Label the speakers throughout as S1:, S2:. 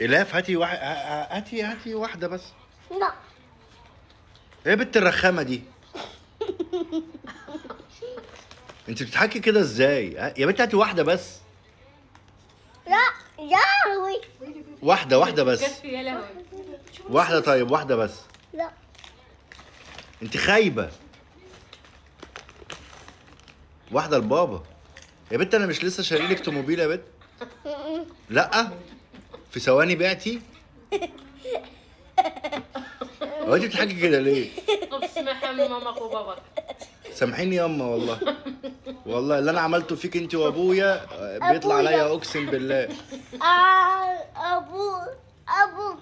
S1: الاف هاتي هاتي واحده بس.
S2: لا.
S1: ايه بنت الرخامه دي؟ انت بتضحكي كده ازاي؟ يا بنت هاتي واحده بس.
S2: لا يا لهوي.
S1: واحده بس.
S3: يا لهوي.
S1: واحده طيب، واحده بس.
S2: لا.
S1: انت خايبه. واحده لبابا. يا بنت انا مش لسه شاري لك توموبيل يا بنت؟ لا في ثواني بعتي. هو انت بتضحكي كده ليه؟
S3: طب اسمعها من ماماك وباباك.
S1: سامحيني ياما والله. والله اللي انا عملته فيك انت وابويا بيطلع عليا اقسم بالله.
S2: ابوك.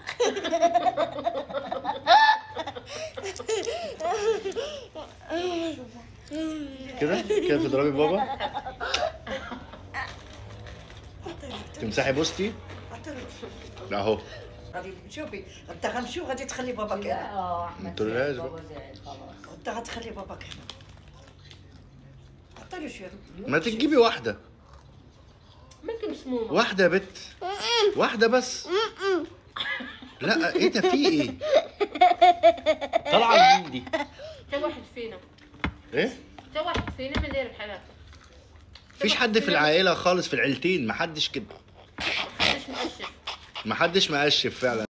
S1: كده تضربي بابا. تمسحي بوستي اهو.
S4: شوفي انت غنمشيو غادي تخلي باباك هنا.
S1: انتوا لازم
S4: انت غتخلي باباك هنا. عطيلو شويه.
S1: ما تجيبي واحده.
S3: مالك مسمومه.
S1: واحده يا بت. واحده بس. لا ايه ده، في ايه؟ طالعه منين دي؟
S3: تا واحد فينا.
S1: ايه؟
S3: تا واحد فينا من داير بحال هكا.
S1: مفيش حد في العائله خالص، في العيلتين محدش كده.
S3: محدش مقشف.
S1: محدش مقشف فعلا.